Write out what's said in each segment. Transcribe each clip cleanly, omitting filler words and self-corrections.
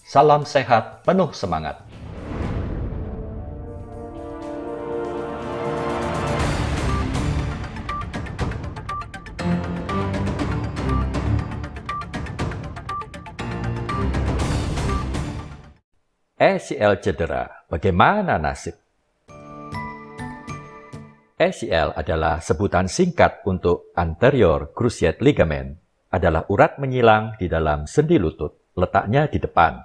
Salam sehat, penuh semangat. ACL cedera, bagaimana nasib? ACL adalah sebutan singkat untuk anterior cruciate ligament. Adalah urat menyilang di dalam sendi lutut, letaknya di depan.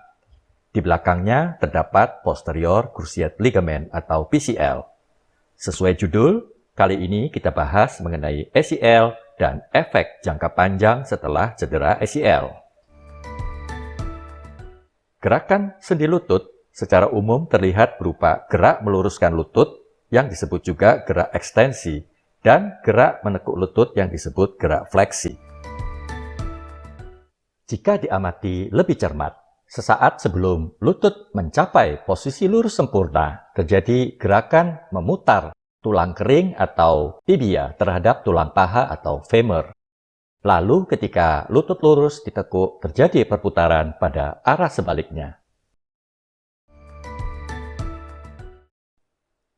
Di belakangnya terdapat posterior cruciate ligament atau PCL. Sesuai judul, kali ini kita bahas mengenai ACL dan efek jangka panjang setelah cedera ACL. Gerakan sendi lutut secara umum terlihat berupa gerak meluruskan lutut yang disebut juga gerak ekstensi dan gerak menekuk lutut yang disebut gerak fleksi. Jika diamati lebih cermat, sesaat sebelum lutut mencapai posisi lurus sempurna, terjadi gerakan memutar tulang kering atau tibia terhadap tulang paha atau femur. Lalu ketika lutut lurus ditekuk, terjadi perputaran pada arah sebaliknya.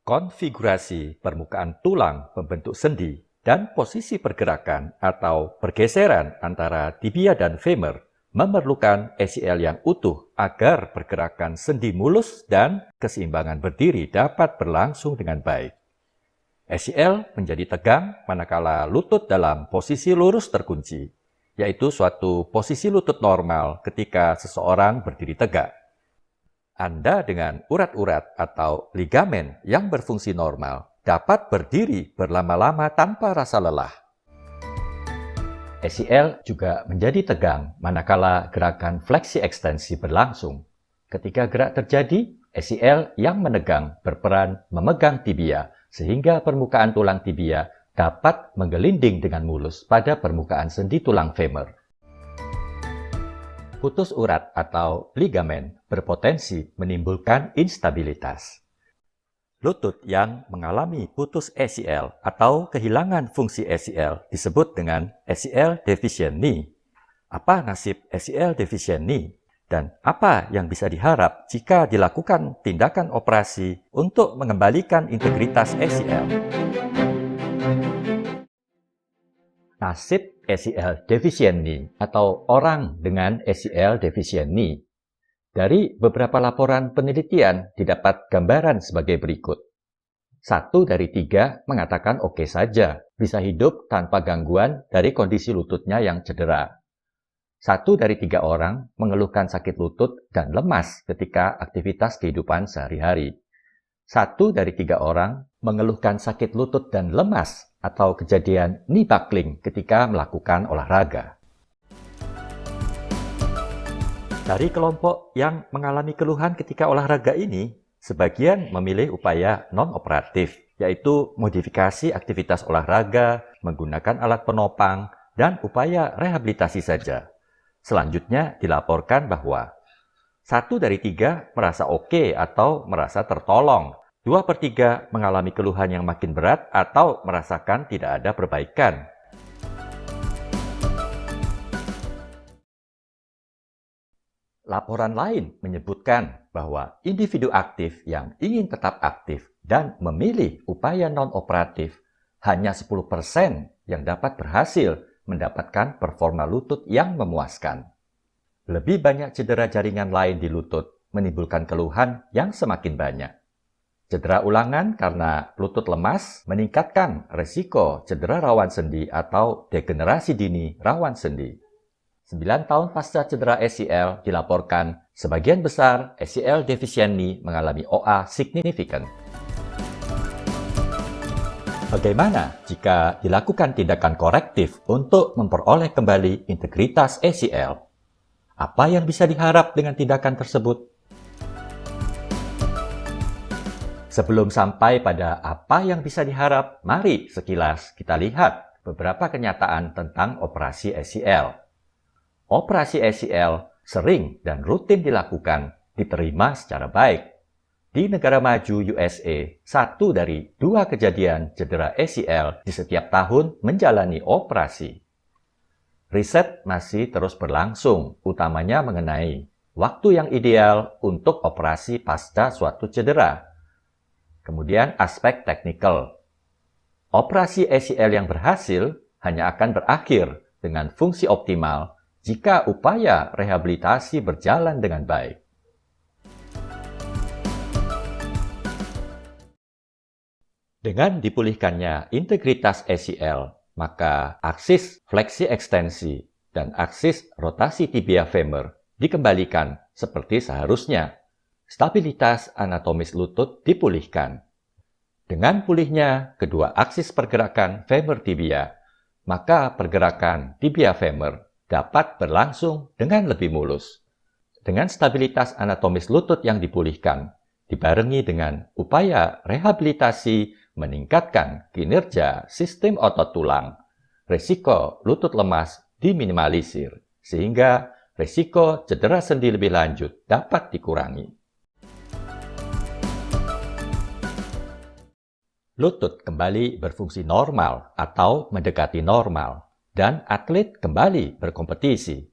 Konfigurasi permukaan tulang pembentuk sendi dan posisi pergerakan atau pergeseran antara tibia dan femur memerlukan ACL yang utuh agar pergerakan sendi mulus dan keseimbangan berdiri dapat berlangsung dengan baik. ACL menjadi tegang manakala lutut dalam posisi lurus terkunci, yaitu suatu posisi lutut normal ketika seseorang berdiri tegak. Anda dengan urat-urat atau ligamen yang berfungsi normal dapat berdiri berlama-lama tanpa rasa lelah. ACL juga menjadi tegang manakala gerakan fleksi ekstensi berlangsung. Ketika gerak terjadi, ACL yang menegang berperan memegang tibia sehingga permukaan tulang tibia dapat menggelinding dengan mulus pada permukaan sendi tulang femur. Putus urat atau ligamen berpotensi menimbulkan instabilitas. Lutut yang mengalami putus ACL atau kehilangan fungsi ACL disebut dengan ACL deficient knee. Apa nasib ACL deficient knee? Dan apa yang bisa diharap jika dilakukan tindakan operasi untuk mengembalikan integritas ACL? Nasib ACL deficient knee atau orang dengan ACL deficient knee. Dari beberapa laporan penelitian didapat gambaran sebagai berikut. 1 dari 3 mengatakan oke saja, bisa hidup tanpa gangguan dari kondisi lututnya yang cedera. 1 dari 3 orang mengeluhkan sakit lutut dan lemas ketika aktivitas kehidupan sehari-hari. 1 dari 3 orang mengeluhkan sakit lutut dan lemas atau kejadian knee buckling ketika melakukan olahraga. Dari kelompok yang mengalami keluhan ketika olahraga ini, sebagian memilih upaya non-operatif, yaitu modifikasi aktivitas olahraga, menggunakan alat penopang, dan upaya rehabilitasi saja. Selanjutnya dilaporkan bahwa 1 dari 3 merasa oke atau merasa tertolong. 2/3 mengalami keluhan yang makin berat atau merasakan tidak ada perbaikan. Laporan lain menyebutkan bahwa individu aktif yang ingin tetap aktif dan memilih upaya non-operatif hanya 10% yang dapat berhasil mendapatkan performa lutut yang memuaskan. Lebih banyak cedera jaringan lain di lutut menimbulkan keluhan yang semakin banyak. Cedera ulangan karena lutut lemas meningkatkan risiko cedera rawan sendi atau degenerasi dini rawan sendi. 9 tahun pasca cedera ACL dilaporkan sebagian besar ACL deficient knee mengalami OA signifikan. Bagaimana jika dilakukan tindakan korektif untuk memperoleh kembali integritas ACL? Apa yang bisa diharap dengan tindakan tersebut? Sebelum sampai pada apa yang bisa diharap, mari sekilas kita lihat beberapa kenyataan tentang operasi ACL. Operasi ACL sering dan rutin dilakukan, diterima secara baik. Di negara maju USA, 1 dari 2 kejadian cedera ACL di setiap tahun menjalani operasi. Riset masih terus berlangsung, utamanya mengenai waktu yang ideal untuk operasi pasca suatu cedera. Kemudian aspek teknikal. Operasi ACL yang berhasil hanya akan berakhir dengan fungsi optimal jika upaya rehabilitasi berjalan dengan baik. Dengan dipulihkannya integritas ACL, maka aksis fleksi ekstensi dan aksis rotasi tibia femur dikembalikan seperti seharusnya. Stabilitas anatomis lutut dipulihkan. Dengan pulihnya kedua aksis pergerakan femur tibia, maka pergerakan tibia femur dapat berlangsung dengan lebih mulus. Dengan stabilitas anatomis lutut yang dipulihkan, dibarengi dengan upaya rehabilitasi meningkatkan kinerja sistem otot tulang, risiko lutut lemas diminimalisir, sehingga risiko cedera sendi lebih lanjut dapat dikurangi. Lutut kembali berfungsi normal atau mendekati normal, dan atlet kembali berkompetisi.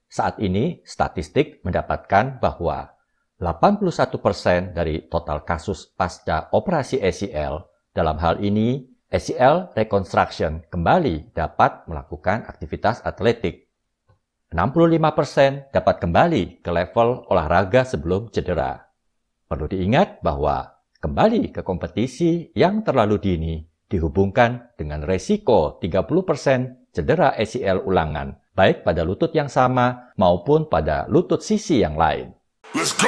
Saat ini, statistik mendapatkan bahwa 81% dari total kasus pasca operasi ACL, dalam hal ini ACL reconstruction, kembali dapat melakukan aktivitas atletik. 65% dapat kembali ke level olahraga sebelum cedera. Perlu diingat bahwa kembali ke kompetisi yang terlalu dini dihubungkan dengan resiko 30% cedera ACL ulangan, baik pada lutut yang sama maupun pada lutut sisi yang lain. Let's go!